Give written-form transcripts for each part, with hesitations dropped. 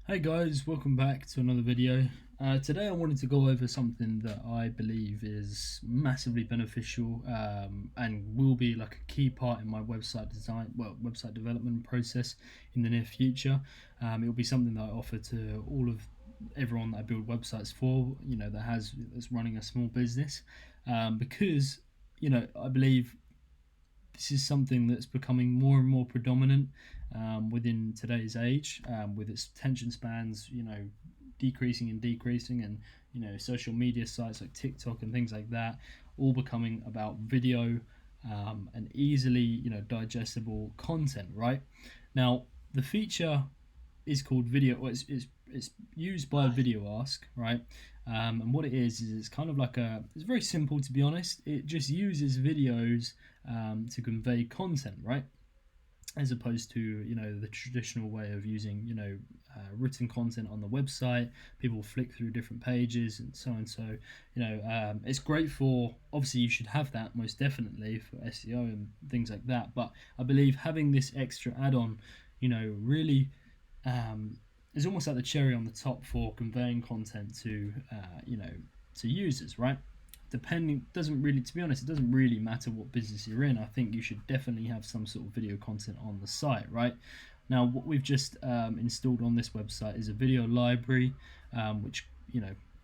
Hey guys, welcome back to another video. Today I wanted to go over something that I believe is massively beneficial and will be like a key part in my website design, website development process in the near future. It will be something that I offer to everyone that I build websites for, that's running a small business, because I believe this is something that's becoming more and more predominant within today's age, with its attention spans, decreasing and decreasing, and social media sites like TikTok and things like that, all becoming about video and easily, digestible content. Right now, the feature is called video. Well, it's used by Video Ask, right? And what it is it's kind of like it's very simple, to be honest. It just uses videos to convey content, right? As opposed to the traditional way of using written content on the website. People flick through different pages and so on. So it's great for, obviously you should have that most definitely for SEO and things like that. But I believe having this extra add-on, really is almost like the cherry on the top for conveying content to users, right? Depending, doesn't really, to be honest, it doesn't really matter what business you're in. I think you should definitely have some sort of video content on the site, right? Now, what we've just installed on this website is a video library, which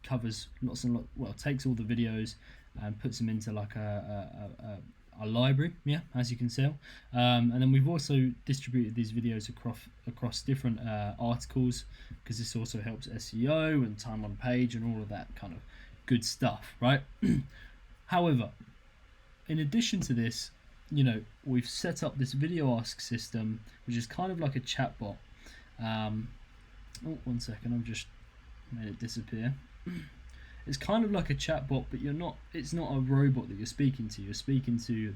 covers lots and takes all the videos and puts them into like a library, yeah, as you can tell. And then we've also distributed these videos across different articles, because this also helps SEO and time on page and all of that kind of good stuff, right? However, in addition to this, we've set up this Video Ask system, which is kind of like a chatbot. Oh, 1 second, I've just made it disappear. It's kind of like a chatbot, but it's not a robot that you're speaking to. You're speaking to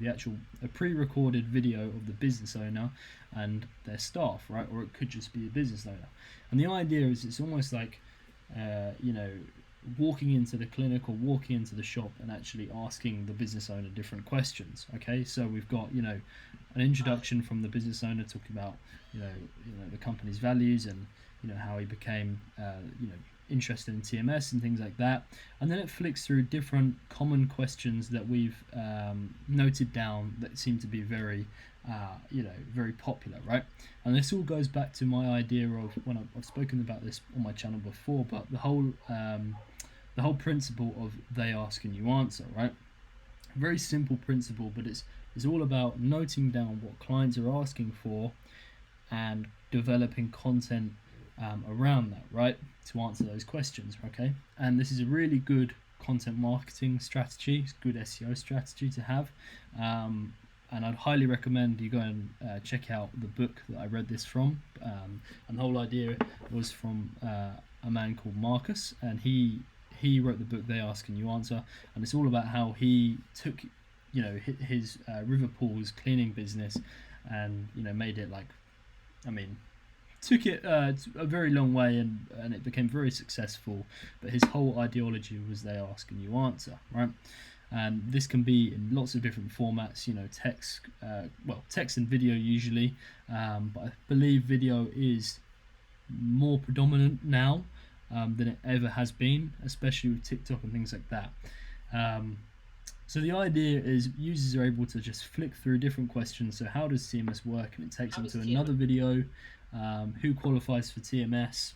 a pre-recorded video of the business owner and their staff, right? Or it could just be a business owner. And the idea is it's almost like walking into the clinic or walking into the shop and actually asking the business owner different questions. Okay, so we've got an introduction from the business owner talking about the company's values and how he became interested in TMS and things like that, and then it flicks through different common questions that we've noted down that seem to be very very popular, right? And this all goes back to my idea of when I've spoken about this on my channel before, but the whole principle of they ask and you answer, right? Very simple principle, but it's all about noting down what clients are asking for and developing content around that, right, to answer those questions. Okay, and this is a really good content marketing strategy. It's a good SEO strategy to have, and I'd highly recommend you go and check out the book that I read this from. And the whole idea was from a man called Marcus, and he wrote the book They Ask and You Answer, and it's all about how he took his river pools cleaning business and made it like, took it a very long way, and it became very successful. But his whole ideology was they ask and you answer, right? And this can be in lots of different formats, text and video usually, but I believe video is more predominant now than it ever has been, especially with TikTok and things like that. So the idea is users are able to just flick through different questions. So how does TMS work? And it takes them to another video. Who qualifies for TMS?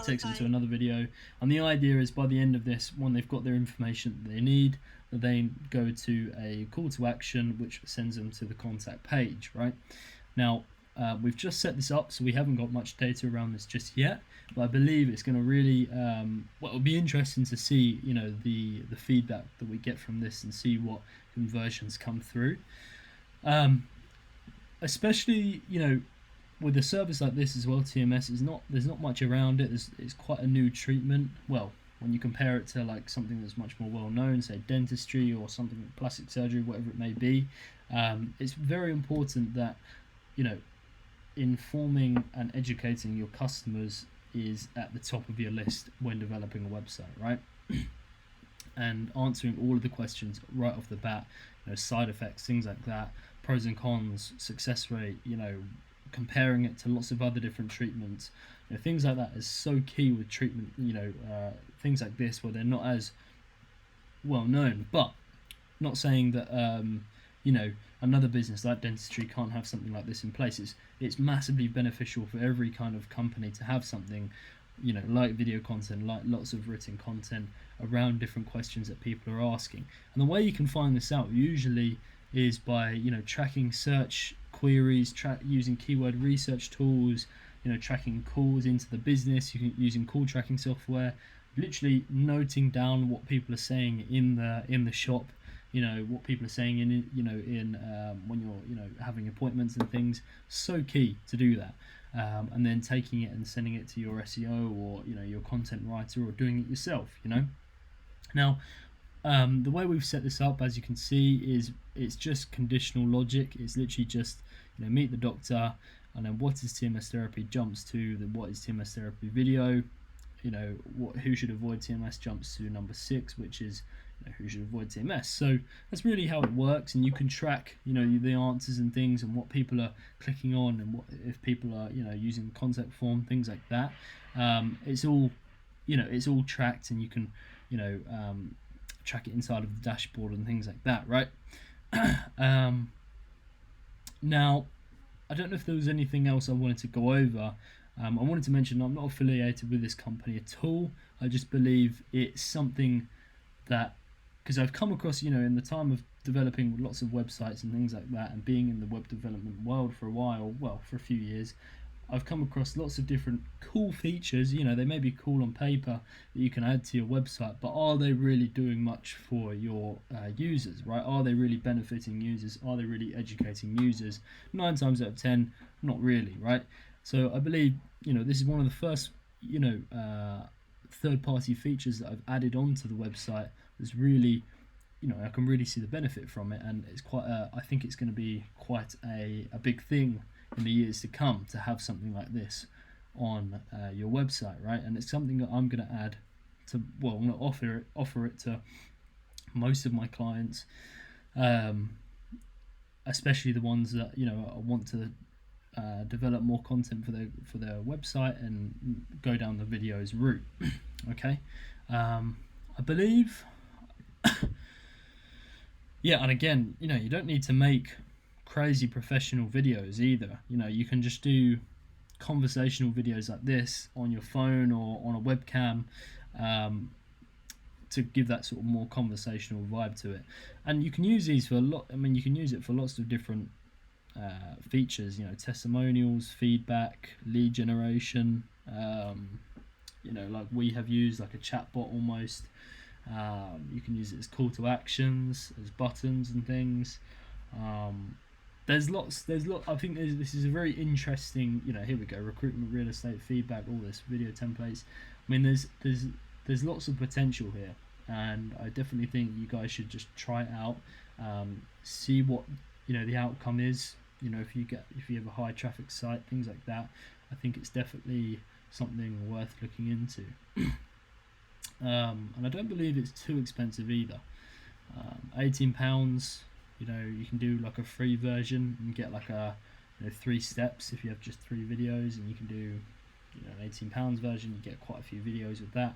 Takes them to another video. And the idea is by the end of this, when they've got their information that they need, that they go to a call to action, which sends them to the contact page, right? Now, we've just set this up, so we haven't got much data around this just yet, but I believe it's going to really, it'll be interesting to see, the feedback that we get from this and see what conversions come through. Especially, with a service like this as well, TMS there's not much around it. It's quite a new treatment. Well, when you compare it to like something that's much more well known, say dentistry or something like plastic surgery, whatever it may be, it's very important that informing and educating your customers is at the top of your list when developing a website, right? And answering all of the questions right off the bat, side effects, things like that, pros and cons, success rate, comparing it to lots of other different treatments, things like that is so key with treatment. Things like this where they're not as well known, but not saying that another business like dentistry can't have something like this in place. It's massively beneficial for every kind of company to have something, like video content, like lots of written content around different questions that people are asking. And the way you can find this out usually is by tracking search queries, using keyword research tools, tracking calls into the business, using call tracking software, literally noting down what people are saying in the shop, what people are saying in when you're having appointments and things. So key to do that. And then taking it and sending it to your SEO or your content writer, or doing it yourself. Now, the way we've set this up, as you can see, is it's just conditional logic. It's literally just meet the doctor, and then what is TMS therapy jumps to the what is TMS therapy video. Who should avoid TMS jumps to number 6, which is who should avoid TMS. So that's really how it works, and you can track the answers and things, and what people are clicking on, and what if people are using the contact form, things like that. It's all tracked, and you can track it inside of the dashboard and things like that, right? Now, I don't know if there was anything else I wanted to go over. I wanted to mention I'm not affiliated with this company at all. I just believe it's something that, because I've come across, in the time of developing lots of websites and things like that, and being in the web development world for a while, for a few years, I've come across lots of different cool features. They may be cool on paper that you can add to your website, but are they really doing much for your users, right? Are they really benefiting users? Are they really educating users? 9 times out of 10, not really, right? So I believe, this is one of the first, third-party features that I've added onto the website that's really, I can really see the benefit from it, and it's I think it's going to be quite a big thing in the years to come to have something like this on your website, right? And it's something that I'm going to add to, I'm going to offer it to most of my clients, especially the ones that I want to develop more content for their website and go down the videos route. Okay, I believe. Yeah, and again, you don't need to make crazy professional videos either. You can just do conversational videos like this on your phone or on a webcam, to give that sort of more conversational vibe to it. And you can use these for you can use it for lots of different features, testimonials, feedback, lead generation, like we have used, like a chatbot almost. You can use it as call to actions, as buttons and things. There's lots. I think this is a very interesting. Here we go. Recruitment, real estate, feedback, all this, video templates. There's lots of potential here, and I definitely think you guys should just try it out. See what the outcome is. If you have a high traffic site, things like that. I think it's definitely something worth looking into. And I don't believe it's too expensive either. £18. You can do like a free version and get like a 3 steps if you have just 3 videos, and you can do an £18 version. You get quite a few videos with that.